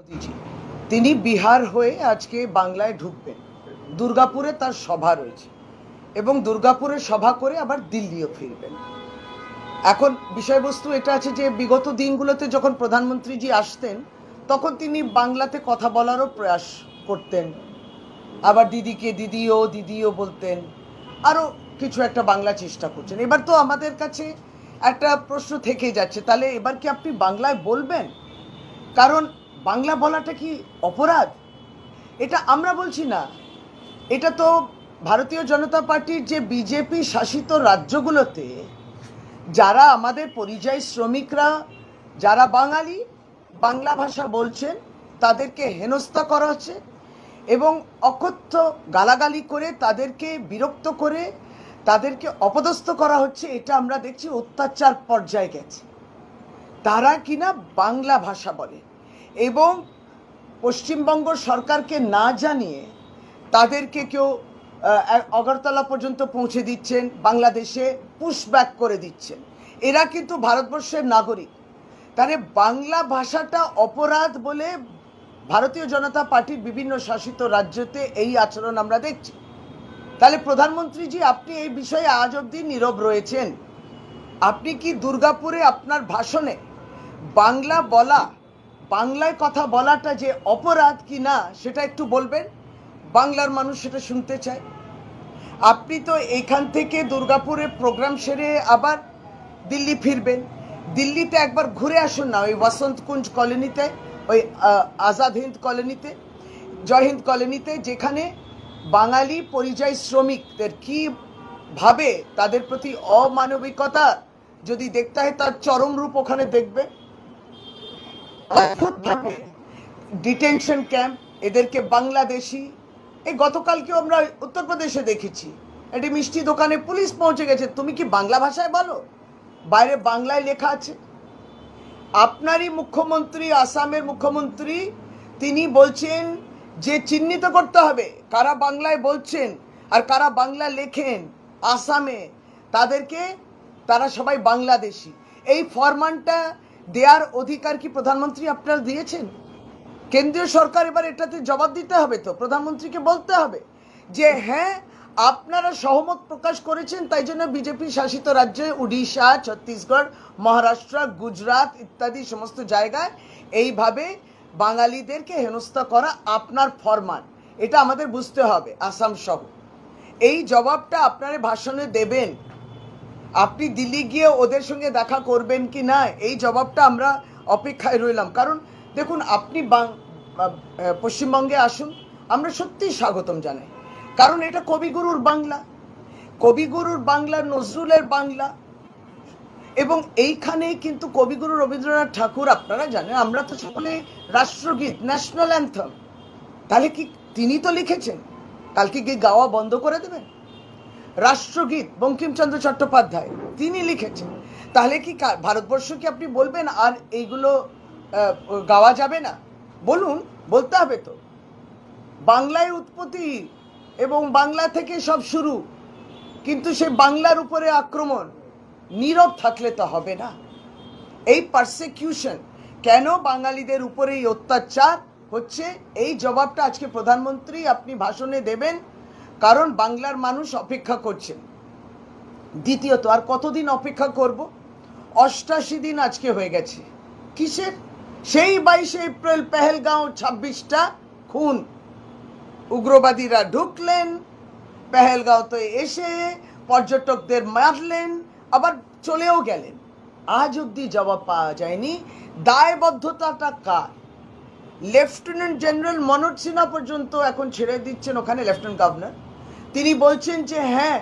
মোদিজি তিনি বিহার হয়ে আজকে বাংলায় ঢুকবেন। দুর্গাপুরে তার সভা রয়েছে এবং দুর্গাপুরে সভা করে আবার দিল্লিও ফিরবেন। এখন বিষয়বস্তু এটা আছে যে বিগত দিনগুলোতে যখন প্রধানমন্ত্রীজি আসতেন তখন তিনি বাংলাতে কথা বলারও প্রয়াস করতেন, আবার দিদিকে দিদিও বলতেন, আরও কিছু একটা বাংলা চেষ্টা করছেন। এবার তো আমাদের কাছে একটা প্রশ্ন থেকে যাচ্ছে, তাহলে এবার কি আপনি বাংলায় বলবেন? কারণ বাংলা বলাটা কি অপরাধ? এটা আমরা বলছি না, এটা তো ভারতীয় জনতা পার্টির যে বিজেপি শাসিত রাজ্যগুলোতে যারা আমাদের পরিযায়ী শ্রমিকরা, যারা বাঙালি বাংলা ভাষা বলছেন তাদেরকে হেনস্থা করা হচ্ছে এবং অকথ্য গালাগালি করে তাদেরকে বিরক্ত করে তাদেরকে অপদস্থ করা হচ্ছে। এটা আমরা দেখছি অত্যাচার পর্যায়ে গেছে। তারা কিনা বাংলা ভাষা বলে এবং পশ্চিমবঙ্গ সরকারকে না জানিয়ে তাদেরকে কেউ আগরতলা পর্যন্ত পৌঁছে দিচ্ছেন, বাংলাদেশে পুশব্যাক করে দিচ্ছেন। এরা কিন্তু ভারতবর্ষের নাগরিক। তাহলে বাংলা ভাষাটা অপরাধ বলে ভারতীয় জনতা পার্টির বিভিন্ন শাসিত রাজ্যতে এই আচরণ আমরা দেখছি। তাহলে প্রধানমন্ত্রীজি আপনি এই বিষয়ে আজ অবধি নীরব রয়েছেন। আপনি কি দুর্গাপুরে আপনার ভাষণে বাংলা বলা, বাংলায় কথা বলাটা যে অপরাধ কি না সেটা একটু বলবেন? বাংলার মানুষ সেটা শুনতে চায়। আপনি তো এখান থেকে দুর্গাপুরে প্রোগ্রাম সেরে আবার দিল্লি ফিরবেন। দিল্লিতে একবার ঘুরে আসুন না, ওই বসন্ত কুঞ্জ কলোনিতে, ওই আজাদ হিন্দ কলোনিতে, জয় হিন্দ কলোনিতে, যেখানে বাঙালি পরিযায়ী শ্রমিকদের কীভাবে তাদের প্রতি অমানবিকতা যদি দেখতে হয় তার চরম রূপ ওখানে দেখবে। ডিটেনশন ক্যাম্প, এদেরকে বাংলাদেশি। এই গতকালকেও আমরা উত্তরপ্রদেশে দেখেছি একটি মিষ্টি দোকানে পুলিশ পৌঁছে গেছে, তুমি কি বাংলা ভাষায় বলো? বাইরে বাংলায় লেখা আছে। আপনারই মুখ্যমন্ত্রী, আসামের মুখ্যমন্ত্রী, তিনি বলছেন যে চিহ্নিত করতে হবে কারা বাংলায় বলছেন আর কারা বাংলা লেখেন আসামে, তাদেরকে, তারা সবাই বাংলাদেশি। এই ফরমানটা দেওয়ার অধিকার কি প্রধানমন্ত্রী আপনারা দিয়েছেন? কেন্দ্রীয় সরকার এবার এটাতে জবাব দিতে হবে। তো প্রধানমন্ত্রীকে বলতে হবে যে হ্যাঁ আপনারা সহমত প্রকাশ করেছেন, তাই জন্য বিজেপি শাসিত রাজ্যে উড়িষ্যা, ছত্তিশগড়, মহারাষ্ট্র, গুজরাট ইত্যাদি সমস্ত জায়গায় এইভাবে বাঙালিদেরকে হেনস্থা করা আপনার ফরমান, এটা আমাদের বুঝতে হবে আসাম সহ। এই জবাবটা আপনারা ভাষণে দেবেন। আপনি দিল্লি গিয়ে ওদের সঙ্গে দেখা করবেন কি না এই জবাবটা আমরা অপেক্ষায় রইলাম। কারণ দেখুন, আপনি পশ্চিমবঙ্গে আসুন, আমরা সত্যিই স্বাগতম জানাই। কারণ এটা কবিগুরুর বাংলা, কবিগুরুর বাংলা, নজরুলের বাংলা। এবং এইখানে কিন্তু কবিগুরু রবীন্দ্রনাথ ঠাকুর, আপনারা জানেন আমরা তো সকলে রাষ্ট্রগীত, ন্যাশনাল অ্যান্থম, তাহলে কি তিনি তো লিখেছেন, কালকে কি গাওয়া বন্ধ করে দেবেন? রাষ্ট্রগীত বঙ্কিমচন্দ্র চট্টোপাধ্যায় তিনি লিখেছেন, তাহলে কি ভারতবর্ষ কি আপনি বলবেন আর এইগুলো গাওয়া যাবে না? বলুন, বলতে হবে তো। বাংলায় উৎপত্তি এবং বাংলা থেকে সব শুরু, কিন্তু সে বাংলার উপরে আক্রমণ, নীরব থাকলে তো হবে না। এই পারসিকিউশন কেন বাঙালিদের উপরে এই অত্যাচার হচ্ছে, এই জবাবটা আজকে প্রধানমন্ত্রী আপনি ভাষণে দেবেন। কারণ বাংলার মানুষ অপেক্ষা করছেন। দ্বিতীয়ত, আর কতদিন অপেক্ষা করব? 88 দিন আজকে হয়ে গেছে। কিসের? সেই 22 এপ্রিল পেহেলগাঁও 26টা খুন, উগ্রবাদীরা ঢুকলেন পেহেলগাঁওতে, এসে পর্যটকদের মারলেন, আবার চলেও গেলেন। আজ অব্দি জবাব পাওয়া যায়নি। দায়বদ্ধতাটা কার? লেফটেন্যান্ট জেনারেল মনোজ সিনহা পর্যন্ত এখন ছেড়ে দিচ্ছেন, ওখানে লেফটেন্যান্ট গভর্নর, তিনি বলছেন যে হ্যাঁ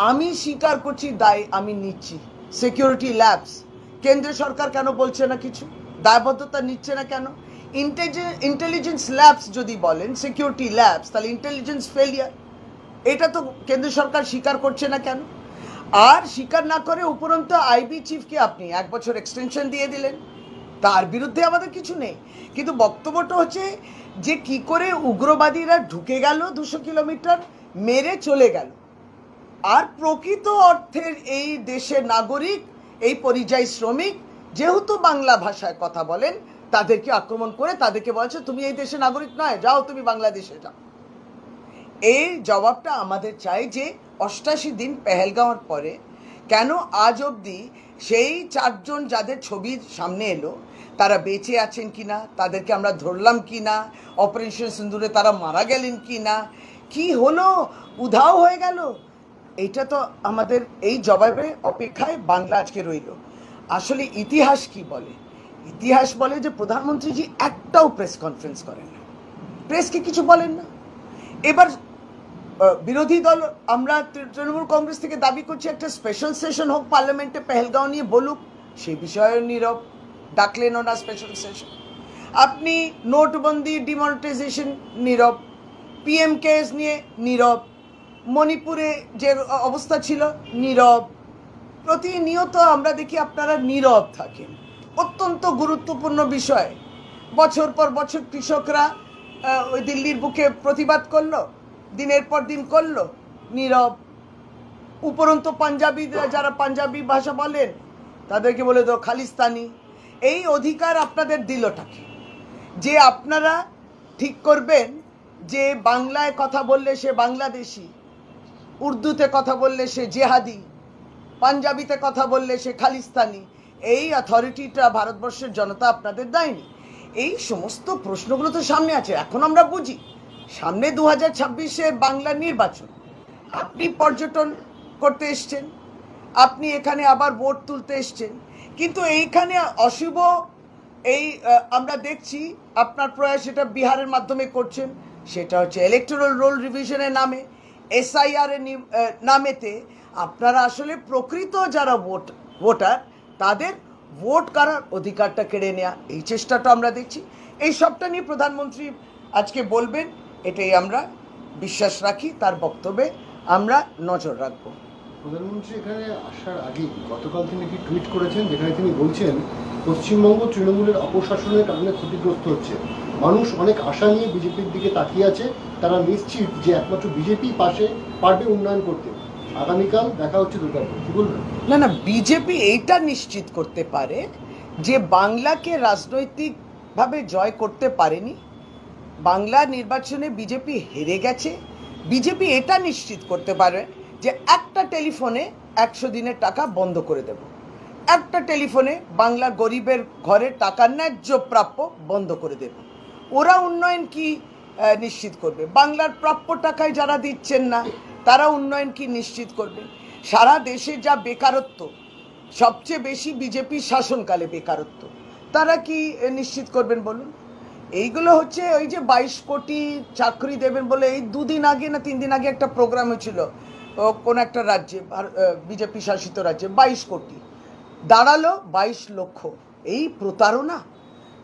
আমি স্বীকার করছি, দায় আমি নিচ্ছি। সিকিউরিটি ল্যাবস, কেন্দ্র সরকার কেন বলছে না কিছু? দায়বদ্ধতা নিচ্ছে না কেন? ইন্টেলিজেন্স ল্যাবস যদি বলেন সিকিউরিটি ল্যাবস, তাহলে ইন্টেলিজেন্স ফেলিয়ার, এটা তো কেন্দ্র সরকার স্বীকার করছে না কেন? আর স্বীকার না করে উপরন্তু আইবি চিফকে আপনি 1 বছর এক্সটেনশন দিয়ে দিলেন, তার বিরুদ্ধে আমাদের কিছু নেই। কিন্তু বক্তব্যটা হচ্ছে যে কি করে উগ্রবাদীরা ঢুকে গেল 200 কিলোমিটার, মেরে চলে গেল, আর প্রকৃত অর্থের এই দেশের নাগরিক, এই পরিযায়ী শ্রমিক যেহেতু বাংলা ভাষায় কথা বলেন, তাদেরকে আক্রমণ করে তাদেরকে বলছে তুমি এই দেশের নাগরিক নয়, যাও তুমি বাংলাদেশে যাও। এই জবাবটা আমাদের চাই যে 88 দিন পেহেলগাঁওর পরে কেন আজ অবধি সেই 4 জন যাদের ছবি সামনে এলো তারা বেঁচে আছেন কিনা, তাদেরকে আমরা ধরলাম কিনা, অপারেশন সিন্দুরে তারা মারা গেলেন কিনা, কি হলো, উধাও হয়ে গেল, এইটা তো আমাদের এই জবাবে অপেক্ষায় বাংলা আজকে রইল। আসলে ইতিহাস কি বলে? ইতিহাস বলে যে প্রধানমন্ত্রীজি একটাও প্রেস কনফারেন্স করেন না, প্রেসকে কিছু বলেন না। এবার বিরোধী দল আমরা তৃণমূল কংগ্রেস থেকে দাবি করছি একটা স্পেশাল সেশন হোক পার্লামেন্টে, পেহেলগাঁও নিয়ে বলুক, সেই বিষয়ে নীরব, ডাকলেনও না স্পেশাল সেশন। আপনি নোটবন্দি, ডিমনিটাইজেশন নীরব, পিএম কেস নিয়ে নীরব, মণিপুরে যে অবস্থা ছিল নীরব, প্রতিনিয়ত আমরা দেখি আপনারা নীরব থাকেন। অত্যন্ত গুরুত্বপূর্ণ বিষয়, বছর পর বছর কৃষকরা ওই দিল্লির বুকে প্রতিবাদ করলো, দিনের পর দিন করলো, নীরব। উপরন্ত পাঞ্জাবিরা যারা পাঞ্জাবি ভাষা বলেন তাদেরকে বলে দাও খালিস্তানি। এই অধিকার আপনাদের দিলটাকে যে আপনারা ঠিক করবেন যে বাংলায় কথা বললে সে বাংলাদেশি, উর্দুতে কথা বললে সে জেহাদি, পাঞ্জাবিতে কথা বললে সে খালিস্তানি। এই অথরিটিটা ভারতবর্ষের জনতা আপনাদের দেয়নি। এই সমস্ত প্রশ্নগুলো তো সামনে আছে। এখন আমরা বুঝি সামনে 2026-এর বাংলার নির্বাচন, আপনি পর্যটন করতে এসছেন, আপনি এখানে আবার ভোট তুলতে এসছেন, কিন্তু এইখানে অশুভ এই আমরা দেখছি আপনার প্রয়াস এটা বিহারের মাধ্যমে করছেন, সেটা হচ্ছে ইলেকটোরাল রোল রিভিশনের নামে, এসআইআর এর নামেতে আপনারা আসলে প্রকৃত যারা ভোটার তাদের ভোট করার অধিকারটা কেড়ে নেওয়া, এই চেষ্টাটা আমরা দেখছি। এই সবটা নিয়ে প্রধানমন্ত্রী আজকে বলবেন, এটাই আমরা বিশ্বাস রাখি, তার বক্তব্যে আমরা নজর রাখবো। প্রধানমন্ত্রী এখানে আসার আগে গতকাল তিনি একটি টুইট করেছেন, যেখানে তিনি বলছেন পশ্চিমবঙ্গ তৃণমূলের অপশাসনের কারণে ক্ষতিগ্রস্ত হচ্ছে, মানুষ অনেক আশা নিয়ে বিজেপির দিকে তাকিয়ে আছে, তারা নিশ্চিত যে একমাত্র বিজেপি পাশে পারবে উন্নয়ন করতে। আগামীকাল দেখা হচ্ছে দুর্গাপুর, কি বলবেন? না, বিজেপি এইটা নিশ্চিত করতে পারে যে বাংলাকে রাজনৈতিকভাবে জয় করতে পারেনি, বাংলা নির্বাচনে বিজেপি হেরে গেছে। বিজেপি এটা নিশ্চিত করতে পারে যে একটা টেলিফোনে 100 দিনের টাকা বন্ধ করে দেব, একটা টেলিফোনে বাংলা গরিবের ঘরে টাকা ন্যায্য প্রাপ্য বন্ধ করে দেব। ওরা উন্নয়ন কি নিশ্চিত করবে? বাংলার প্রাপ্য টাকায় যারা দিচ্ছেন না তারা উন্নয়ন কি নিশ্চিত করবে? সারা দেশে যা বেকারত্ব, সবচেয়ে বেশি বিজেপির শাসনকালে বেকারত্ব, তারা কি নিশ্চিত করবেন বলুন? এইগুলো হচ্ছে ওই যে 22 কোটি চাকরি দেবেন বলে এই 2 দিন আগে না 3 দিন আগে একটা প্রোগ্রাম হয়েছিল কোন একটা রাজ্যে, বিজেপি শাসিত রাজ্যে, 22 কোটি দাঁড়ালো 22 লক্ষ। এই প্রতারণা,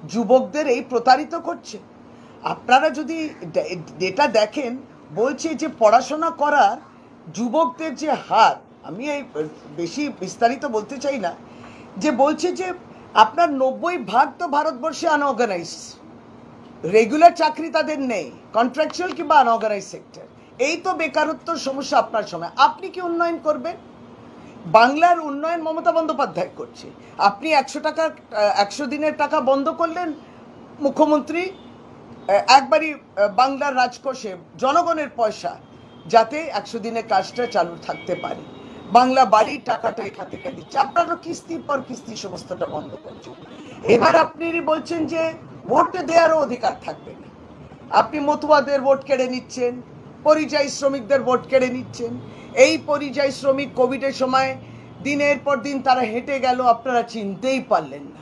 যুবকদের এই প্রতারিত করছে। আপনারা যদি ডেটা দেখেন, বলছে যে পড়াশোনা করার যুবকদের যে হার, আমি এই বেশি বিস্তারিত বলতে চাই না, যে বলছে যে আপনার 90% তো ভারতবর্ষে আনঅর্গানাইজ, রেগুলার চাকরি তাদের নেই, কন্ট্রাকচুয়াল কিংবা আনঅর্গানাইজ সেক্টর। এই তো বেকারত্ব সমস্যা আপনার সময়। আপনি কি উন্নয়ন করবেন? বাংলার উন্নয়ন মমতা বন্দ্যোপাধ্যায় করছে। আপনি 100 দিনের টাকা বন্ধ করলেন, মুখ্যমন্ত্রী একবারই বাংলার রাজকোষে জনগণের পয়সা যাতে 100 দিনের কাজটা চালু থাকতে পারে, বাংলা বাড়ির টাকাটা এখান থেকে দিচ্ছে, আপনারা কিস্তির পর কিস্তি সমস্তটা বন্ধ করছেন। এবার আপনি বলছেন যে ভোট দেওয়ারও অধিকার থাকবে না, আপনি মতুয়াদের ভোট কেড়ে নিচ্ছেন, পরিযায়ী শ্রমিকদের ভোট কেড়ে নিচ্ছেন। এই পরিযায়ী শ্রমিক কোভিডের সময় দিনের পর দিন তারা হেঁটে গেল, আপনারা চিনতেই পারলেন না।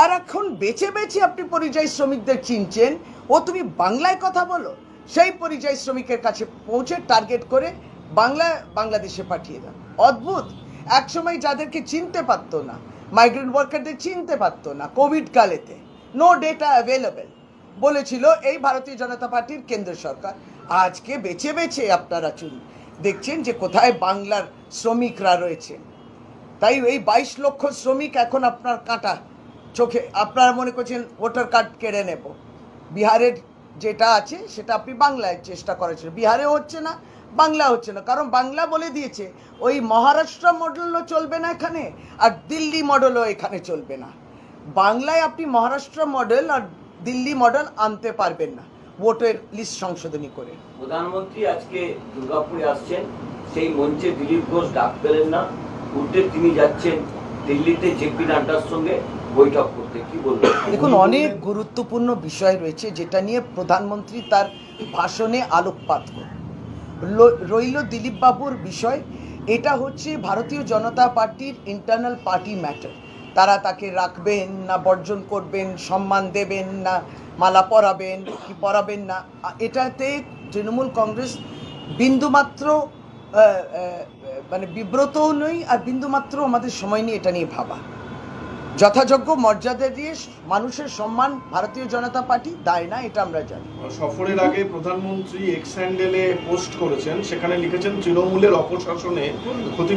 আর এখন বেছে বেছে আপনি পরিযায়ী শ্রমিকদের চিনছেন, ও তুমি বাংলায় কথা বলো, সেই পরিযায়ী শ্রমিকের কাছে পৌঁছে টার্গেট করে বাংলাদেশে পাঠিয়ে দাও। অদ্ভুত। একসময় যাদেরকে চিনতে পারতো না, মাইগ্রেন্ট ওয়ার্কারদের চিনতে পারতো না, কোভিড কালেতে নো ডেটা অ্যাভেলেবেল বলেছিল এই ভারতীয় জনতা পার্টির কেন্দ্র সরকার। আজকে বেছে বেছে আপনারা দেখছেন যে কোথায় বাংলার শ্রমিকরা রয়েছে। তাই এই 22 লক্ষ শ্রমিক এখন আপনার কাঁটা চোখে, আপনারা মনে করছেন ভোটার কার্ড কেড়ে নেব। বিহারের যেটা আছে সেটা আপনি বাংলায় চেষ্টা করেছেন, বিহারে হচ্ছে না, বাংলা হচ্ছে না, কারণ বাংলা বলে দিয়েছে ওই মহারাষ্ট্র মডেলও চলবে না এখানে, আর দিল্লি মডেলও এখানে চলবে না। বাংলায় আপনি মহারাষ্ট্র মডেল আর দিল্লি মডেল আনতে পারবেন না ভোটের লিস্ট সংশোধনী করে। প্রধানমন্ত্রী আজকে দুর্গাপুরে আসছেন, সেই মঞ্চে দিলীপ ঘোষ ডাক পেলেন না, উল্টে তিনি যাচ্ছেন দিল্লিতে জেপি নাড্ডার সঙ্গে বৈঠক করতে, কি বলবেন? দেখুন, অনেক গুরুত্বপূর্ণ বিষয় রয়েছে যেটা নিয়ে প্রধানমন্ত্রী তার ভাষণে আলোকপাত করেন। রইল দিলীপ বাবুর বিষয়, এটা হচ্ছে ভারতীয় জনতা পার্টির ইন্টারনাল পার্টি ম্যাটার। তারা তাকে রাখবেন না বর্জন করবেন, সম্মান দেবেন না মালা পরাবেন কি পরাবেন না, এটাতে তৃণমূল কংগ্রেস বিন্দুমাত্র মানে বিব্রতও নই আর বিন্দুমাত্র আমাদের সময় নিয়ে এটা নিয়ে ভাবা। যথাযোগ্য মর্যাদা দিয়ে মানুষের সম্মান ভারতীয় জনতা পার্টি দেয় না, এটা আমরা জানি। সফরের আগে প্রধানমন্ত্রী এক্স হ্যান্ডেলে পোস্ট করেছেন, সেখানে লিখেছেন তৃণমূলের অপশাসনে ক্ষতি।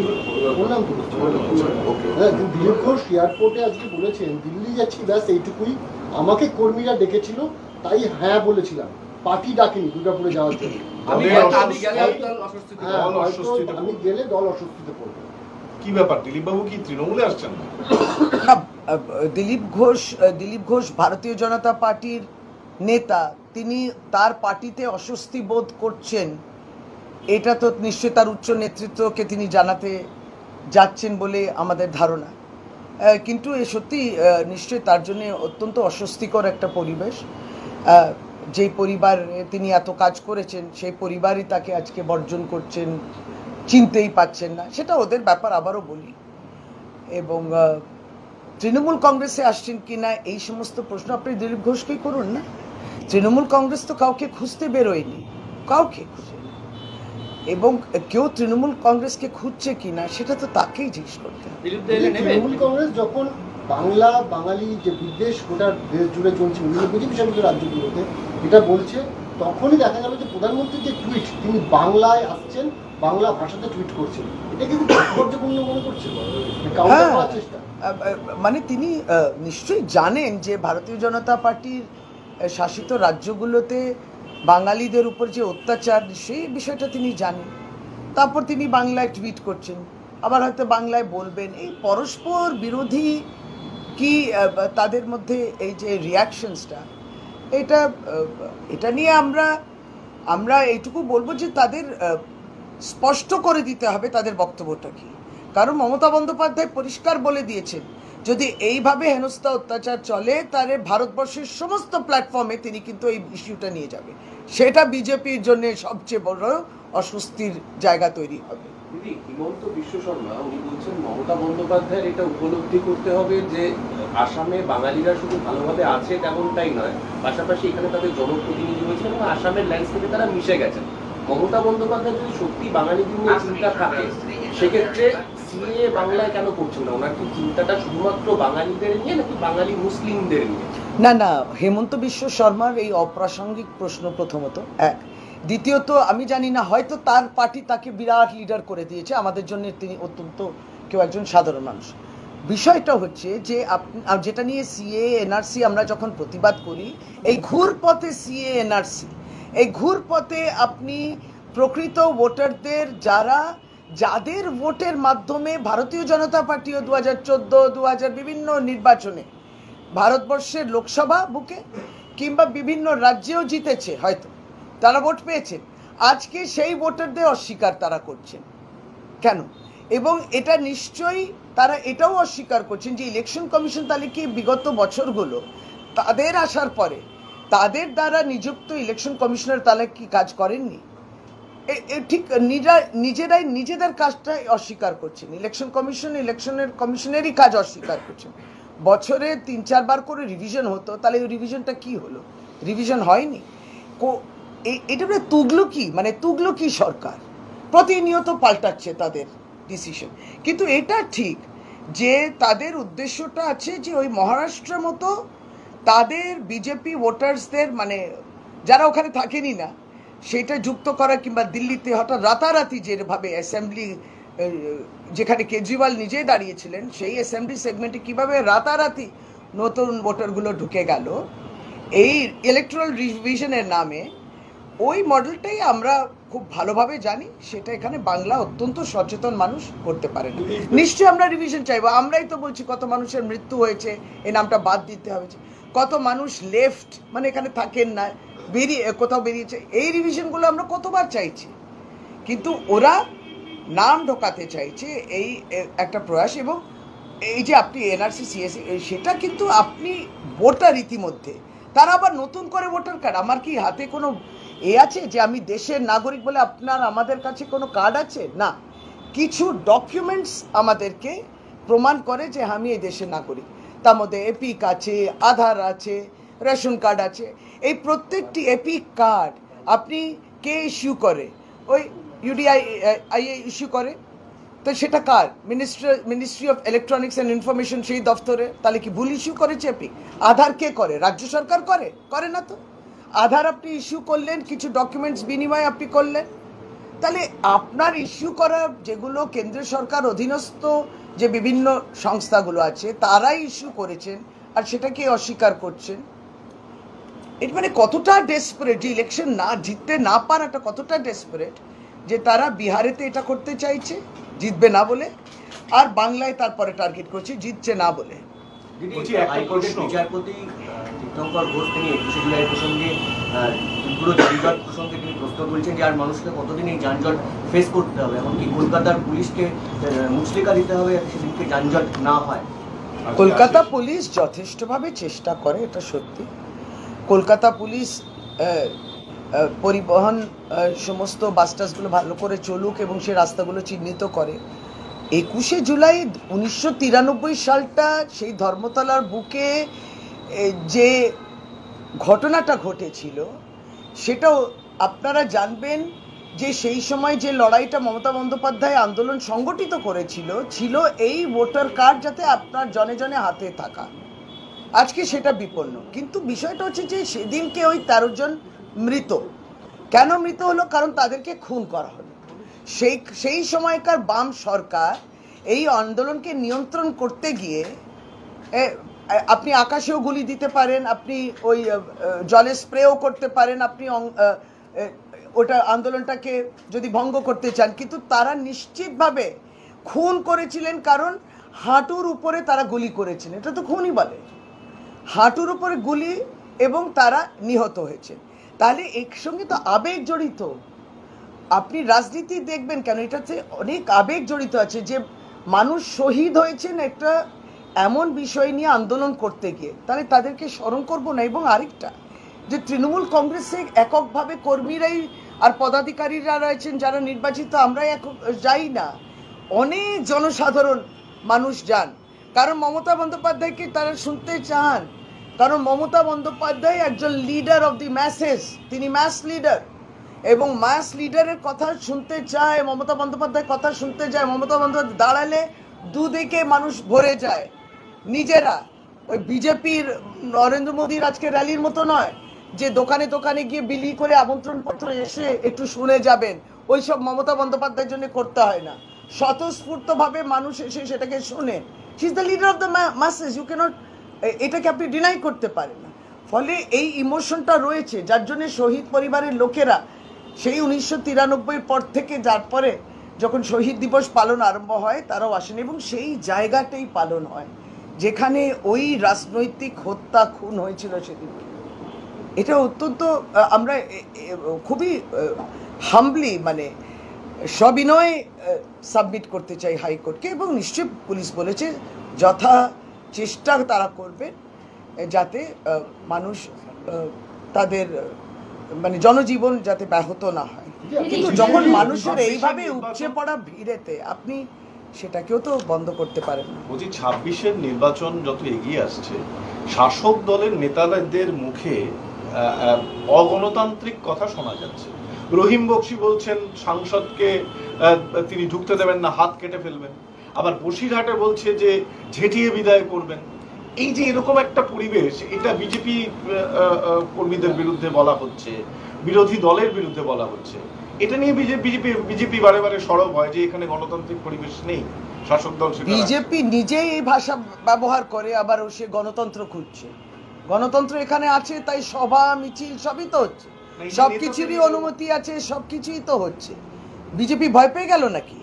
দিলীপ ঘোষ এয়ারপোর্টে আজকে বলেছেন দিল্লি যাচ্ছি ব্যাস এইটুকুই, আমাকে কর্মীরা ডেকেছিল তাই হ্যাঁ বলেছিলাম, পার্টি ডাকেনি দুর্গাপুরে যাওয়ার জন্য। আমি গেলে দল অস্বস্তিতে পড়বে। কি ব্যাপার, দিলীপ বাবু কি তৃণমূলে আসছেন না? দিলীপ ঘোষ ভারতীয় জনতা পার্টির নেতা, তিনি তার পার্টিতে অস্বস্তি বোধ করছেন, এটা তো নিশ্চয়ই তার উচ্চ নেতৃত্বকে তিনি জানাতে যাচ্ছেন বলে আমাদের ধারণা। কিন্তু এ সত্যি নিশ্চয়ই তার জন্য অত্যন্ত অস্বস্তিকর একটা পরিবেশ। যেই পরিবার তিনি এত কাজ করেছেন সেই পরিবারই তাকে আজকে বর্জন করছেন, চিনতেই পাচ্ছেন না, সেটা ওদের ব্যাপার, আবারও বলি। এবং তৃণমূল কংগ্রেসে আসছেন কি না এই সমস্ত প্রশ্ন আপনি দিলীপ ঘোষকেই করুন না। তৃণমূল কংগ্রেস তো কাউকে খুঁজতে বেরোয়নি, কাউকে খুঁজে, এবং কেউ তৃণমূল কংগ্রেসকে খুঁজছে কিনা সেটা তো তাকেই জিজ্ঞেস করতে হবে। তৃণমূল কংগ্রেস যখন বাংলা বাঙালি যে বিদ্বেষ গোটা দেশ জুড়ে চলছে বিভিন্ন বিজেপি শাসিত রাজ্যগুলোতে, এটা বলছে, তখনই দেখা গেল যে প্রধানমন্ত্রীর যে টুইট, তিনি বাংলায় আসছেন, বাংলা ভাষাতে টুইট করছেন, এটা কিন্তু তাৎপর্যপূর্ণ মনে করছে কাউন্টার করার চেষ্টা। মানে তিনি নিশ্চয়ই জানেন যে ভারতীয় জনতা পার্টির শাসিত রাজ্যগুলোতে বাঙালিদের উপর যে অত্যাচার, সেই বিষয়টা তিনি জানেন। তারপর তিনি বাংলায় টুইট করছেন, আবার হয়তো বাংলায় বলবেন। এই পরস্পর বিরোধী কি তাদের মধ্যে এই যে রিয়াকশনসটা, এটা নিয়ে আমরা এইটুকু বলবো যে তাদের স্পষ্ট করে দিতে হবে তাদের বক্তব্যটা কি। কারণ মমতা বন্দ্যোপাধ্যায় পরিষ্কার বলে দিয়েছেন, যদি এইভাবে হেনস্থা অত্যাচার চলে তাহলে ভারতবর্ষের সমস্ত প্ল্যাটফর্মে তিনি কিন্তু এই ইস্যুটা নিয়ে যাবে, সেটা বিজেপির জন্য সবচেয়ে বড় অস্বস্তির জায়গা তৈরি হবে। দিদি, হিমন্ত বিশ্ব শর্মা উনি বলছেন মমতা বন্দ্যোপাধ্যায়ের এটা উপলব্ধি করতে হবে যে আসামে বাঙালিরা শুধু ভালোভাবে আছে তেমনটাই নয়, পাশাপাশি এখানে তাদের জনপ্রতিনিধি হয়েছেন এবং আসামের ল্যান্ডস্কেপে তারা মিশে গেছেন। মমতা বন্দ্যোপাধ্যায় যদি সত্যি বাঙালিদের নিয়ে চিন্তা থাকে, সেক্ষেত্রে সিএ বাংলায় কেন করছেন না? ওনার কি চিন্তাটা শুধুমাত্র বাঙালিদের নিয়ে নাকি বাঙালি মুসলিমদের নিয়ে? না, হেমন্ত বিশ্ব শর্মার এই অপ্রাসঙ্গিক প্রশ্ন প্রথমত এক। দ্বিতীয়ত আমি জানি না, হয়তো তার পার্টি তাকে বিরাট লিডার করে দিয়েছে, আমাদের জন্য তিনি অত্যন্ত কেউ একজন সাধারণ মানুষ। বিষয়টা হচ্ছে যে যেটা নিয়ে সিএ এনআরসি আমরা যখন প্রতিবাদ করি, এই ঘুরপথে সিএ এনআরসি, এই ঘুরপথে আপনি প্রকৃত ভোটারদের যাদের ভোটের মাধ্যমে ভারতীয় জনতা পার্টিও 2014, 2000 বিভিন্ন নির্বাচনে ভারতবর্ষের লোকসভা বুকে কিংবা বিভিন্ন রাজ্যেও জিতেছে, হয়তো তারা ভোট পেয়েছেন, আজকে সেই ভোটারদের অস্বীকার তারা করছেন কেন? এবং এটা নিশ্চয়ই তারা এটাও অস্বীকার করছেন যে ইলেকশন কমিশন তাহলে কি বিগত বছরগুলো তাদের আসার পরে তাদের দ্বারা নিযুক্ত ইলেকশন কমিশনার তাহলে কি কাজ করেননি? ঠিক নিজেরাই নিজেদের কাজটাই অস্বীকার করছেন। ইলেকশন কমিশনেরই কাজ অস্বীকার করছেন। বছরে 3-4 বার করে রিভিশন হতো, তাহলে ওই রিভিশনটা কি হলো? রিভিশন হয়নি। এটা তুগলকি সরকার প্রতিনিয়ত পাল্টাচ্ছে তাদের ডিসিশন। কিন্তু এটা ঠিক যে তাদের উদ্দেশ্যটা আছে যে ওই মহারাষ্ট্রের মতো তাদের বিজেপি ভোটার্সদের, মানে যারা ওখানে থাকেনি না, সেটা যুক্ত করা, কিংবা দিল্লিতে হঠাৎ রাতারাতি যেভাবে অ্যাসেম্বলি, যেখানে কেজরিওয়াল নিজেই দাঁড়িয়েছিলেন, সেই অ্যাসেম্বলি সেগমেন্টে কিভাবে রাতারাতি নতুন ভোটারগুলো ঢুকে গেল, এই ইলেকট্রাল রিভিশনের নামে ওই মডেলটাই আমরা খুব ভালোভাবে জানি, সেটা এখানে বাংলা অত্যন্ত সচেতন মানুষ করতে পারে না। নিশ্চয়ই আমরা রিভিশন চাইবো, আমরাই তো বলছি কত মানুষের মৃত্যু হয়েছে, এই নামটা বাদ দিতে হবে, কত মানুষ লেফট মানে এখানে থাকেন না, কোথাও বেরিয়েছে, এই রিভিশনগুলো আমরা কতবার চাইছি, কিন্তু ওরা নাম ঢোকাতে চাইছে, এই একটা প্রয়াস। এবং এই যে আপনি এনআরসি সিএসি সেটা কিন্তু আপনি ভোটার ইতিমধ্যে, তারা আবার নতুন করে ভোটার কার্ড, আমার কি হাতে কোনো আছে যে আমি দেশের নাগরিক বলে আপনার আমাদের কাছে কোনো কার্ড আছে? না, কিছু ডকুমেন্টস আমাদেরকে প্রমাণ করে যে আমি এই দেশের নাগরিক, তার মধ্যে এপিক আছে, আধার আছে, রেশন কার্ড আছে। এই প্রত্যেকটি এপিক কার্ড আপনি কে ইস্যু করে? ওই ইউডিআই ইস্যু করে, তো সেটা কার? Ministry of electronics and information, সেই দফতরে। তাহলে কি ভুল ইস্যু করেছে এপিক? আধার কে করে? রাজ্য সরকার করে না তো। আধার আপনি ইস্যু করলেন, কিছু ডকুমেন্টস বিনিময়ে আপনি করলেন, তাহলে আপনার ইস্যু করা যেগুলো কেন্দ্রীয় সরকার অধীনস্থ যে বিভিন্ন সংস্থাগুলো আছে তারাই ইস্যু করেছেন, আর সেটাকে অস্বীকার করছেন। এটা মানে কতটা ডেসপারেট, যে ইলেকশন না জিততে না পারাটা কতটা ডেসপারেট, যে তারা বিহারেতে এটা করতে চাইছে জিতবে না বলে, আর বাংলায় তারপরে টার্গেট করছে জিতছে না বলে। বিচারপতি তীর্থঙ্কর ঘোষ তিনি 21শে জুলাই প্রসঙ্গে তীব্র যানজট প্রসঙ্গে তিনি প্রশ্ন তুলছেন যে আর মানুষকে কতদিন এই যানজট ফেস করতে হবে, এমনকি কলকাতার পুলিশকে মুচলেকা দিতে হবে সেদিনকে যানজট না হয়। কলকাতা পুলিশ যথেষ্টভাবে চেষ্টা করে, এটা সত্যি। কলকাতা পুলিশ পরিবহন সমস্ত বাস টাসগুলো ভালো করে চলুক এবং সে রাস্তাগুলো চিহ্নিত করে। 21শে জুলাই 1993 সালটা, সেই ধর্মতলার বুকে যে ঘটনাটা ঘটেছিল, সেটাও আপনারা জানবেন যে সেই সময় যে লড়াইটা মমতা বন্দ্যোপাধ্যায় আন্দোলন সংগঠিত করেছিল ছিল এই ভোটার কার্ড যাতে আপনার জনে জনে হাতে থাকা। আজকে সেটা বিপন্ন, কিন্তু বিষয়টা হচ্ছে যে সেদিনকে ওই 13 জন মৃত। কেন মৃত হলো? কারণ তাদেরকে খুন করা হলো। সেই সময়কার বাম সরকার এই আন্দোলনকে নিয়ন্ত্রণ করতে গিয়ে, আপনি আকাশেও গুলি দিতে পারেন, আপনি ওই জলে স্প্রেও করতে পারেন, আপনি ওটা আন্দোলনটাকে যদি ভঙ্গ করতে চান, কিন্তু তারা নিশ্চিতভাবে খুন করেছিলেন, কারণ হাঁটুর উপরে তারা গুলি করেছিলেন। এটা তো খুনই বলে, হাঁটুর উপরে গুলি, এবং তারা নিহত হয়েছে। তাহলে একসঙ্গে তো আবেগ জড়িত। আপনি রাজনীতি দেখবেন কেন, এটাতে অনেক আবেগ জড়িত আছে, যে মানুষ শহীদ হয়েছেন একটা এমন বিষয় নিয়ে আন্দোলন করতে গিয়ে, তাহলে তাদেরকে স্মরণ করবো না। এবং আরেকটা, যে তৃণমূল কংগ্রেসে এককভাবে কর্মীরাই আর পদাধিকারীরা রয়েছেন যারা নির্বাচিত, আমরাই যাই না, অনেক জনসাধারণ মানুষ যান, কারণ মমতা বন্দ্যোপাধ্যায়কে তারা শুনতে চান, কারণ মমতা বন্দ্যোপাধ্যায় একজন লিডার অফ দি ম্যাসেস, তিনি ম্যাস লিডার, এবং ম্যাস লিডারের কথা শুনতে চায়, মমতা বন্দ্যোপাধ্যায়ের কথা শুনতে যায়। মমতা বন্দ্যোপাধ্যায় দাঁড়ালে দুদিকে মানুষ ভরে যায় নিজেরা। ওই বিজেপির নরেন্দ্র মোদীর আজকে র্যালির মতো নয়, যে দোকানে দোকানে গিয়ে বিলি করে আমন্ত্রণ পত্র এসে একটু শুনে যাবেন, ওইসব মমতা বন্দ্যোপাধ্যায়ের জন্য করতে হয় না। স্বতঃস্ফূর্তভাবে মানুষ এসে সেটাকে শুনে। She is the leader of the masses, you can't, এটাকে আপনি ডিনাই করতে পারেন না। ফলে এই ইমোশনটা রয়েছে, যার জন্য শহীদ পরিবারের লোকেরা সেই 1993 পর থেকে, যার পরে যখন শহীদ দিবস পালন আরম্ভ হয় তারাও আসেন, এবং সেই জায়গাতেই পালন হয় যেখানে ওই রাজনৈতিক হত্যা খুন হয়েছিল সেদিন। এটা অত্যন্ত আমরা খুবই হাম্বলি, মানে সবিনয় সাবমিট করতে চাই হাইকোর্টকে, এবং নিশ্চয়ই পুলিশ বলেছে যথা চেষ্টা তারা করবে যাতে মানুষ তাদের মানে জনজীবন যাতে ব্যাহত না হয়। কিন্তু যখন মানুষের এইভাবে উপচে পড়া ভিড়েতে আপনি সেটাকেও তো বন্ধ করতে পারেন না। বলছি 26-এর নির্বাচন যত এগিয়ে আসছে, শাসক দলের নেতাদের মুখে অগণতান্ত্রিক কথা শোনা যাচ্ছে। রহিম বক্সি বলছেন সাংসদকে তিনি ঢুকতে দেবেন না, হাত কেটে ফেলবেন। আবার বসিরহাটে বলছে যে ঝেঁটিয়ে বিদায় করবেন। এই যে এরকম একটা পরিবেশ, এটা বিজেপি কর্মীদের বিরুদ্ধে বলা হচ্ছে, বিরোধী দলের বিরুদ্ধে বলা হচ্ছে। এটা নিয়ে বিজেপি বারে বারে সরব হয় যে এখানে গণতান্ত্রিক পরিবেশ নেই, শাসক দল। বিজেপি নিজেই এই ভাষা ব্যবহার করে, আবার সে গণতন্ত্র খুঁজছে। গণতন্ত্র এখানে আছে, তাই সভা মিছিল সবই তো হচ্ছে। সবকিছুরই অনুমতি আছে, সবকিছুই তো হচ্ছে। বিজেপি ভয় পেয়ে গেল নাকি?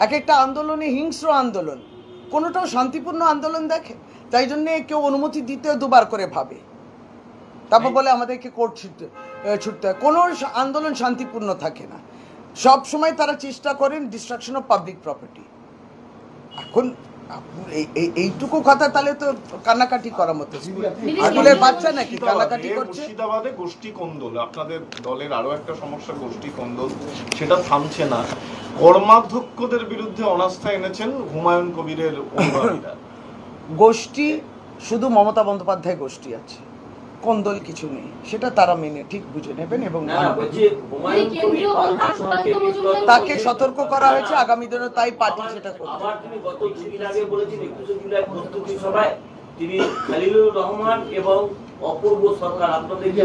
এক একটা আন্দোলনে হিংস্র আন্দোলন, কোনোটাও শান্তিপূর্ণ আন্দোলন দেখে, তাই জন্যে কেউ অনুমতি দিতেও দুবার করে ভাবে, তারপর বলে আমাদেরকে কোর্ট ছুটতে হয়। কোনো আন্দোলন শান্তিপূর্ণ থাকে না, সব সময় তারা চেষ্টা করেন ডিস্ট্রাকশন অফ পাবলিক প্রপার্টি। এখন এইটুকু কথা তাহলে তো কান্নাকাটি করার মতো, আগুলের বাচ্চা নাকি কান্নাকাটি করছে? মুর্শিদাবাদে গোষ্ঠী কোন্দল, আপনাদের দলের আরো একটা সমস্যা গোষ্ঠী কোন্দল, সেটা থামছে না। কর্মাধ্যক্ষদের বিরুদ্ধে অনাস্থা এনেছেন হুমায়ুন কবিরের অনুগামীরা। গোষ্ঠী শুধু মমতা বন্দ্যোপাধ্যায় গোষ্ঠী আছে, কোন্দল কিছু নেই, সেটা তারা মেনে ঠিক বুঝে নেবেন এবং তাকে সতর্ক করা হয়েছে, আগামী দিনে তাই পার্টি সেটা করবে। আবার তিনি গত কিছুদিন আগে বলেছেন 21শে জুলাই প্রস্তুতি সভায় তিনি খলিলুর রহমান এবং অপূর্ব সরকার আপনাদের যে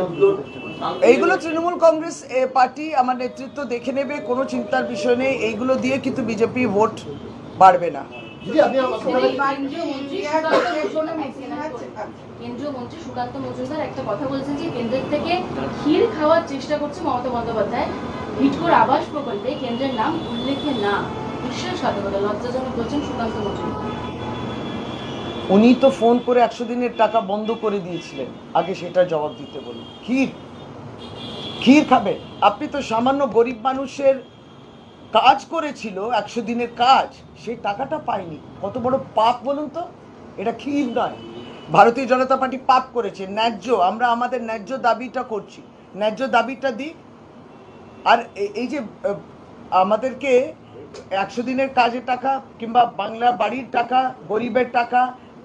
এইগুলো তৃণমূল কংগ্রেস পার্টি আমার নেতৃত্ব দেখে নেবে, কোনো চিন্তার বিষয় নেই। এইগুলো দিয়ে কিন্তু বিজেপি ভোট বাড়বে না। কেন্দ্রীয় মন্ত্রী সুকান্ত মজুমদার একটা কথা বলছেন যে কেন্দ্রের থেকে ক্ষীর খাওয়ার চেষ্টা করছে মমতা বন্দ্যোপাধ্যায়। হিটকোর আবাস প্রকল্পে কেন্দ্রের নাম উল্লেখে না, বিশ্বাসঘাতকতা, লজ্জাজনক বলছেন সুকান্ত মজুমদার। উনি তো ফোন করে 100 দিনের টাকা বন্ধ করে দিয়েছিলেন, আগে সেটা জবাব দিতে বলুন। ক্ষীর খাবে? আপনি তো সামান্য গরিব মানুষের কাজ করেছিল, 100 দিনের কাজ, সেই টাকাটা পায়নি। কত বড় পাপ বলুন তো? এটা ক্ষীর নয়। ভারতীয় জনতা পার্টি পাপ করেছে, ন্যায্য, আমরা আমাদের ন্যায্য দাবিটা করছি, ন্যায্য দাবিটা দিই। আর এই যে আমাদেরকে 100 দিনের কাজের টাকা কিংবা বাংলা বাড়ির টাকা, গরিবের টাকা,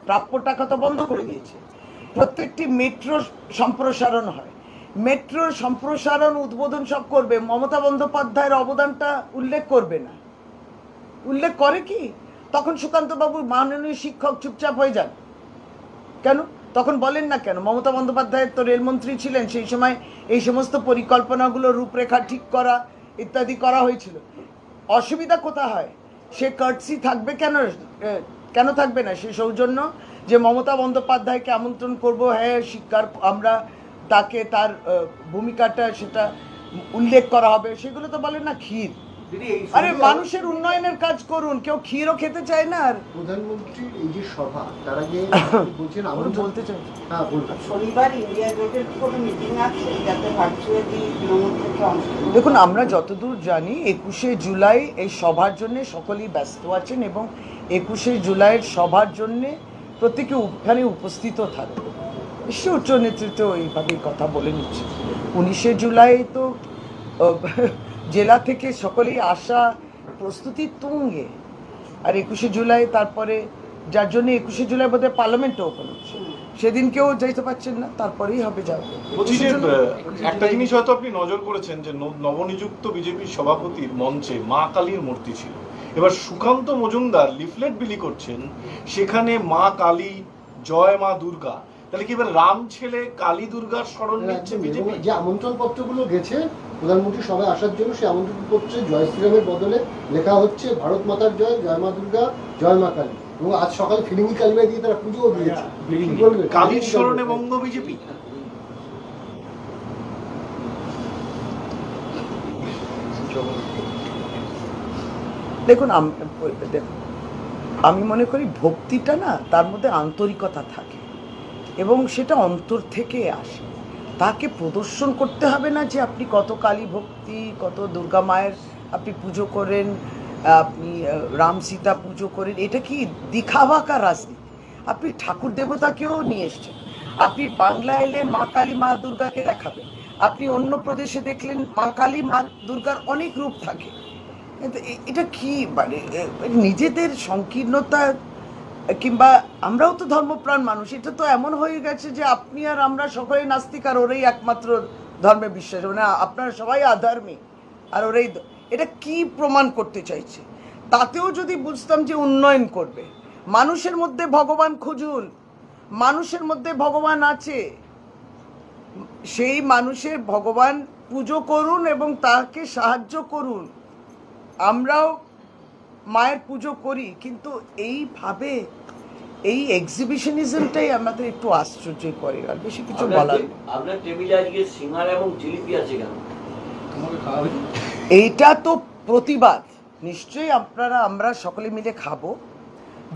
প্রাপ্য টাকা তো বন্ধ করে দিয়েছে। প্রত্যেকটি মেট্রো সম্প্রসারণ হয়, মেট্রো সম্প্রসারণ উদ্বোধন সব করবে, মমতা বন্দ্যোপাধ্যায়ের অবদানটা উল্লেখ করবে না। উল্লেখ করে কি? তখন সুকান্ত বাবু মাননীয় শিক্ষক চুপচাপ হয়ে যান কেন? তখন বলেন না কেন? মমতা বন্দ্যোপাধ্যায়ের তো রেলমন্ত্রী ছিলেন, সেই সময় এই সমস্ত পরিকল্পনাগুলো রূপরেখা ঠিক করা ইত্যাদি করা হয়েছিল। অসুবিধা কোথায় হয়? সে কার্টসি থাকবে কেন? কেন থাকবে না সে সৌজন্য যে মমতা বন্দ্যোপাধ্যায়কে আমন্ত্রণ করব, হ্যাঁ স্বীকার, আমরা তাকে তার ভূমিকাটা সেটা উল্লেখ করা হবে, সেগুলো তো বলেন না। ক্ষীর, আরে মানুষের উন্নয়নের কাজ করুন, কেউ ক্ষীরও খেতে চায় না। আর প্রধানমন্ত্রীর এই যে সভা, তার আগে বলছেন আমরা বলতে চাই, হ্যাঁ বলুন, শনিবার ইন্ডিয়া গেটের কোনো মিটিং আছে যাতে ভার্চুয়ালি তৃণমূল থেকে অংশ? দেখুন, আমরা যতদূর জানি 21শে জুলাই এই সভার জন্য সকলেই ব্যস্ত আছেন এবং 21শে জুলাইয়ের সভার জন্য প্রত্যেকে ওখানে উপস্থিত থাকবে। নিশ্চয়ই উচ্চ নেতৃত্ব এইভাবেই কথা বলে নিচ্ছে। 19শে জুলাই তো জেলা থেকে সকলেই আসা, প্রস্তুতি তুঙ্গে। আর 21শে জুলাই তারপরে, যার জন্য 21শে জুলাই বোধহয় পার্লামেন্টও ওপেন হচ্ছে, সেদিন কেউ যাইতে পারছেন না, তারপরেই হবে যাবে। বলছি যে একটা জিনিস হয়তো আপনি নজর করেছেন যে নবনিযুক্ত বিজেপির সভাপতির মঞ্চে মা কালীর মূর্তি ছিল। এবার সুকান্ত মজুমদার লিফলেট বিলি করছেন, সেখানে মা কালী, জয় মা দুর্গা। তাহলে কি এবার রাম ছেলে কালী দুর্গার স্মরণ নিচ্ছে বিজেপি? যে আমন্ত্রণ পত্রগুলো গেছে প্রধানমন্ত্রী সভায় আসার জন্য, সেই আমন্ত্রণ পত্রে জয় শ্রীরামের বদলে লেখা হচ্ছে ভারত মাতার জয়, জয় মা দুর্গা, জয় মা কালী। এবং আজ সকালে ফিরিঙ্গি কালিমা দিয়ে তারা পুজোও দিয়েছে। কালীর স্মরণে বঙ্গ বিজেপি। দেখুন, আমি মনে করি ভক্তিটা না, তার মধ্যে আন্তরিকতা থাকে এবং সেটা অন্তর থেকে আসে। তাকে প্রদর্শন করতে হবে না যে আপনি কত কালী ভক্তি, কত দুর্গা মায়ের আপনি পুজো করেন, আপনি রাম সীতা পুজো করেন। এটা কি দিখাওয়া কা রাজনীতি? আপনি ঠাকুর দেবতাকেও নিয়ে এসছেন। আপনি বাংলা এলে মা কালী মা দুর্গাকে দেখাবেন, আপনি অন্য প্রদেশে দেখলেন মা কালী মা দুর্গার অনেক রূপ থাকে। এটা কি মানে নিজেদের সংকীর্ণতা, কিংবা আমরাও তো ধর্মপ্রাণ মানুষ, এটা তো এমন হয়ে গেছে যে আপনি আর আমরা সকলেই নাস্তিক আর ওরাই একমাত্র ধর্মে বিশ্বাস, মানে আপনারা সবাই আধর্মিক আর ওরাই। এটা কি প্রমাণ করতে চাইছে? তাতেও যদি বুঝতাম যে উন্নয়ন করবে, মানুষের মধ্যে ভগবান খুঁজুন, মানুষের মধ্যে ভগবান আছে, সেই মানুষের ভগবান পুজো করুন এবং তাকে সাহায্য করুন। আমরাও মায়ের পুজো করি, কিন্তু এইভাবে এই এক্সিবিশনিজমটাই আমাদের একটু আশ্চর্য করে, আর বেশি কিছু বলার নেই। আপনার টেবিলে আজকে সিঙ্গারা এবং জিলিপি আছে কেন? এইটা তো প্রতিবাদ, নিশ্চয়ই আমরা সকলে মিলে খাবো।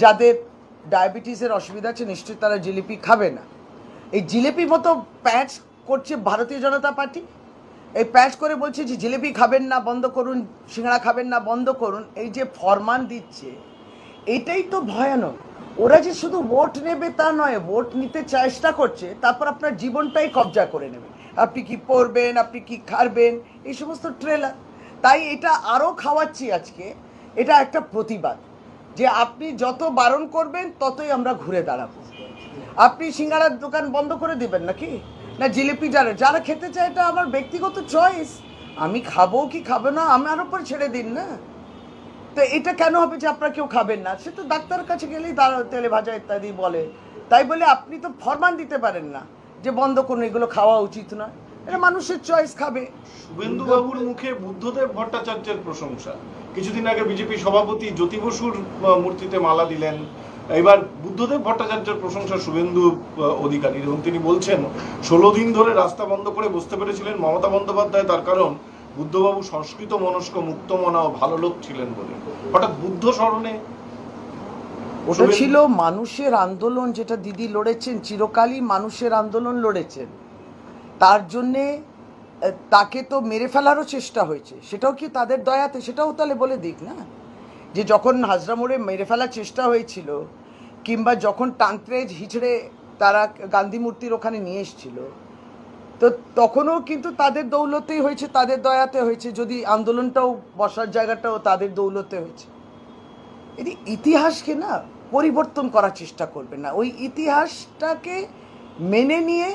যাদের ডায়াবেটিসের অসুবিধা আছে নিশ্চয়ই তারা জিলিপি খাবে না। এই জিলিপি মতো প্যাচ করছে ভারতীয় জনতা পার্টি, এই প্যাচ করে বলছে যে জিলিপি খাবেন না বন্ধ করুন, সিঙ্গাড়া খাবেন না বন্ধ করুন, এই যে ফরমান দিচ্ছে এটাই তো ভয়ানক। ওরা যে শুধু ভোট নেবে তা নয়, ভোট নিতে চেষ্টা করছে, তারপর আপনার জীবনটাই কবজা করে নেবে। আপনি কি পরবেন, আপনি কি খাবেন, এই সমস্ত ট্রেলার। তাই এটা আরও খাওয়াচ্ছি আজকে, এটা একটা প্রতিবাদ যে আপনি যত বারণ করবেন ততই আমরা ঘুরে দাঁড়াবো। আপনি সিঙ্গাড়ার দোকান বন্ধ করে দিবেন নাকি, না জিলিপি যারা খেতে চায় এটা আমার ব্যক্তিগত চয়েস, আমি খাবো কি খাবো না আমার উপর ছেড়ে দিন না। তো এটা কেন হবে যে আপনারা কেউ খাবেন না? সে তো ডাক্তারের কাছে গেলেই তেলে ভাজা ইত্যাদি বলে, তাই বলে আপনি তো ফরমান দিতে পারেন না যে বন্ধ করুন, এগুলো খাওয়া উচিত না, এটা মানুষের চয়েস, খাবে। শুভেন্দু বাবুর মুখে বুদ্ধদেব ভট্টাচার্যের প্রশংসা, কিছুদিন আগে বিজেপি সভাপতি জ্যোতি বসুর মূর্তিতে মালা দিলেন, এবার বুদ্ধদেব ভট্টাচার্যের প্রশংসা শুভেন্দু অধিকারী, এবং তিনি বলছেন 16 দিন ধরে রাস্তা বন্ধ করে বসতে পেরেছিলেন মমতা বন্দ্যোপাধ্যায়, তার কারণ বুদ্ধবাবু সংস্কৃত মনস্ক মুক্তমনা ও ভালো লোক ছিলেন বলে। হঠাৎ বুদ্ধ স্মরণে? ওটা ছিল মানুষের আন্দোলন, যেটা দিদি লড়েছেন, চিরকালই মানুষের আন্দোলন লড়েছেন, তার জন্যে তাকে তো মেরে ফেলারও চেষ্টা হয়েছে, সেটাও কি তাদের দয়াতে? সেটাও তাহলে বলে দিক না, যে যখন হাজরা মোড়ে মেরে ফেলার চেষ্টা হয়েছিল, কিংবা যখন টান্ত্রেজ হিচড়ে তারা গান্ধী মূর্তির ওখানে নিয়ে এসেছিল, তো তখনও কিন্তু তাদের দৌলতেই হয়েছে, তাদের দয়াতে হয়েছে, যদি আন্দোলনটাও বসার জায়গাটাও তাদের দৌলতে হয়েছে। এটি ইতিহাসকে না পরিবর্তন করার চেষ্টা করবে না, ওই ইতিহাসটাকে মেনে নিয়ে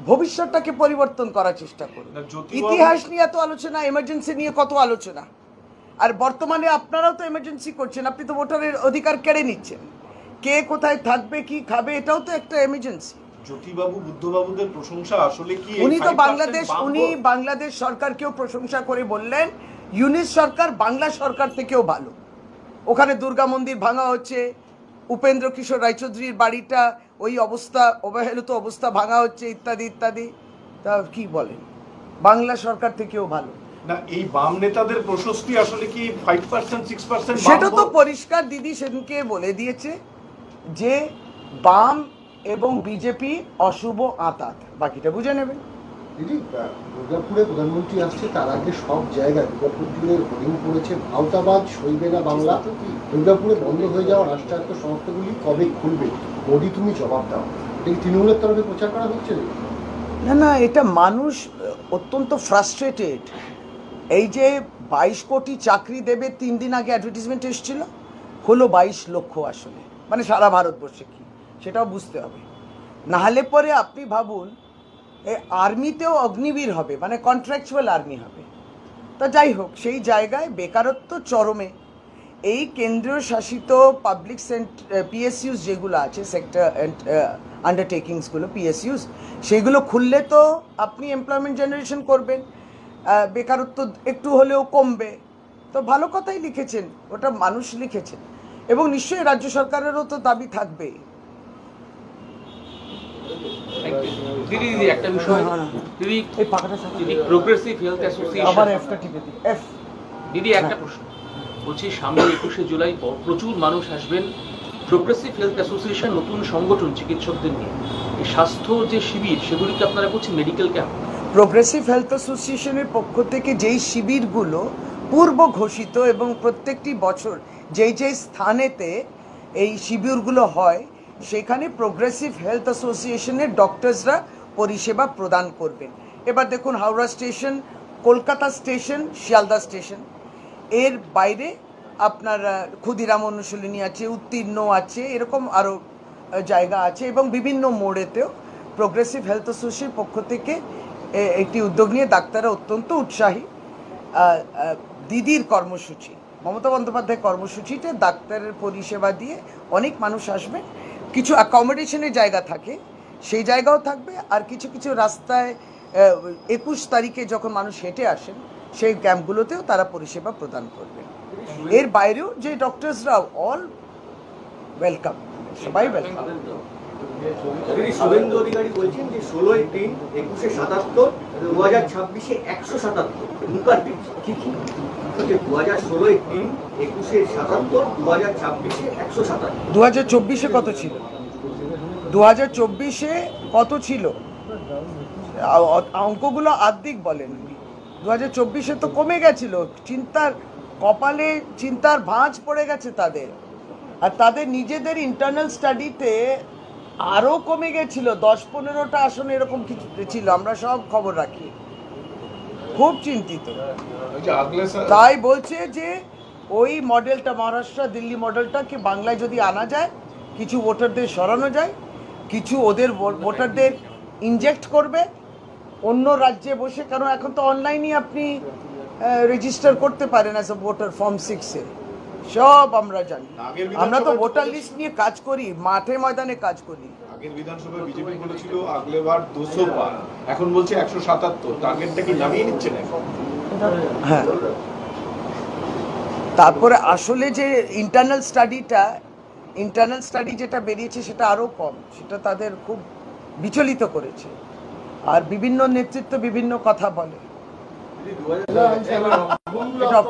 ভবিষ্যৎটাকে পরিবর্তন করার চেষ্টা করবে। ইতিহাস নিয়ে এত আলোচনা, এমার্জেন্সি নিয়ে কত আলোচনা, আর বর্তমানে আপনারাও তো এমার্জেন্সি করছেন, আপনি তো ভোটারের অধিকার কেড়ে নিচ্ছেন, কে কোথায় থাকবে কি খাবে এটাও তো একটা এমার্জেন্সি। জ্যোতিবাবু বুদ্ধবাবুদের প্রশংসা আসলে কি? উনি তো বাংলাদেশ সরকারকেও প্রশংসা করে বললেন ইউনিট সরকার বাংলা সরকার থেকেও ভালো, ওখানে দুর্গা মন্দির ভাঙা হচ্ছে, উপেন্দ্র কিশোর রায়চৌধুরীর বাড়িটা ওই অবস্থা, অবহেলিত অবস্থা ভাঙা হচ্ছে, ইত্যাদি ইত্যাদি। তা কি বলেন, বাংলা সরকার থেকেও ভালো না? এই বাম নেতাদের প্রশস্তি আসলে কি 5% 6%? সেটা তো পরিষ্কার দিদি সেদিনকে বলে দিয়েছে যে বাম এবং বিজেপি অশুভ আঁতাত, বাকিটা বুঝে নেবেন। দিদি, দুর্গাপুরে প্রধানমন্ত্রী আসছে, তার আগে সব জায়গায় দুর্গাপুর জুড়ে হোর্ডিং পড়েছে ভাওতাবাজ সইবে না বাংলা, দুর্গাপুরে বন্ধ হয়ে যাওয়া রাষ্ট্রায়ত্ত সংস্থাগুলি কবে খুলবে, মোদি তুমি জবাব দাও। এটা কি তৃণমূলের তরফে প্রচার করা হচ্ছে? না না, এটা মানুষ অত্যন্ত ফ্রাস্ট্রেটেড। এই যে 22 কোটি চাকরি দেবে, 3 দিন আগে অ্যাডভার্টিজমেন্ট এসেছিল, হলো 22 লক্ষ, আসলে মানে সারা ভারতবর্ষে কি সেটাও বুঝতে হবে। নাহলে পরে আপনি ভাবুন আর্মিতেও অগ্নিবীর হবে, মানে কন্ট্রাকচুয়াল আর্মি হবে। তা যাই হোক, সেই জায়গায় বেকারত্ব চরমে। এই কেন্দ্রীয় শাসিত পাবলিক পিএসইউস যেগুলো আছে, সেক্টর আন্ডারটেকিংসগুলো পিএসইউস, সেগুলো খুললে তো আপনি এমপ্লয়মেন্ট জেনারেশন করবেন, বেকারত্ব একটু হলেও কমবে। তো ভালো কথাই লিখেছেন, ওটা মানুষ লিখেছেন, এবং নিশ্চয়ই রাজ্য সরকারেরও তো দাবি থাকবে। দিদি একটা বিষয়, দিদি প্রোগ্রেসিভ হেলথ অ্যাসোসিয়েশন, দিদি একটা প্রশ্ন বলছি, সামনে 21শে জুলাই প্রচুর মানুষ আসবেন, প্রোগ্রেসিভ হেলথ অ্যাসোসিয়েশন নতুন সংগঠন চিকিৎসকদের নিয়ে, এই স্বাস্থ্য যে শিবির সেগুলিকে আপনারা করছেন মেডিকেল ক্যাম্প। প্রোগ্রেসিভ হেলথ অ্যাসোসিয়েশনের পক্ষ থেকে যেই শিবিরগুলো পূর্ব ঘোষিত এবং প্রত্যেকটি বছর যেই যেই স্থানেতে এই শিবিরগুলো হয়, সেখানে প্রোগ্রেসিভ হেলথ অ্যাসোসিয়েশনের ডক্টরসরা পরিষেবা প্রদান করবেন। এবার দেখুন, Howrah station, Kolkata station, Sealdah station, এর বাইরে আপনার ক্ষুদিরাম অনুশীলনী আছে, উত্তীর্ণ আছে, এরকম আরও জায়গা আছে, এবং বিভিন্ন মোড়েতেও প্রোগ্রেসিভ হেলথ অ্যাসোসিয়েশনের পক্ষ থেকে একটি উদ্যোগ নিয়ে ডাক্তাররা অত্যন্ত উৎসাহী। দিদির কর্মসূচি, মমতা বন্দ্যোপাধ্যায় কর্মসূচিতে ডাক্তারের পরিষেবা দিয়ে অনেক মানুষ আসবে। কিছু অ্যাকোমোডেশনের জায়গা থাকে, সেই জায়গাও থাকবে, আর কিছু কিছু রাস্তায় 21 তারিখে যখন মানুষ হেঁটে আসেন সেই ক্যাম্পগুলোতেও তারা পরিষেবা প্রদান করবে। এর বাইরেও যে ডক্টরসরাও অল ওয়েলকাম। সবাই ব্যর্থ। শুভেন্দু অধিকারী বলছেন যে 16-3, 21-77, 2026-এ 177 হুঙ্কার দিচ্ছে। 2016-3, 21-77, 2026-এ 177। 2024-এ কত ছিল? 2024-এ কত ছিল? অঙ্কগুলো আর্ধেক বলেন। 2024-এ তো কমে গেছিল। কপালে চিন্তার ভাঁজ পড়ে গেছে তাদের, আর তাদের নিজেদের ইন্টারনাল স্টাডিতে আরো কমে গেছিল। 10-15টা আসন এরকম কিছু ছিল, আমরা সব খবর রাখি, খুব চিন্তিত। তাই বলছে যে ওই মডেলটা, মহারাষ্ট্র দিল্লি মডেলটাকে বাংলায় যদি আনা যায়, কিছু ভোটারদের সরানো যায়, কিছু ওদের ভোটারদের ইনজেক্ট করবে অন্য রাজ্যে বসে, কারণ এখন তো অনলাইনই আপনি রেজিস্টার করতে পারেন অ্যাজ এ ভোটার ফর্ম 6-এ, সব আমরা জানি। আমরা তো ভোটার লিস্ট নিয়ে কাজ করি, মাঠে ময়দানে কাজ করি। আগের বিধানসভায় বিজেপি বলেছিল আগলেবার 200 পার, এখন বলছে 177। টার্গেটটা কি নামিয়ে নিচ্ছে না? হ্যাঁ, তারপরে আসলে যে ইন্টারনাল স্টাডি যেটা বেরিয়েছে সেটা আরো কম, সেটা তাদের খুব বিচলিত করেছে। আর বিভিন্ন নেতৃত্ব বিভিন্ন কথা বলে। এটা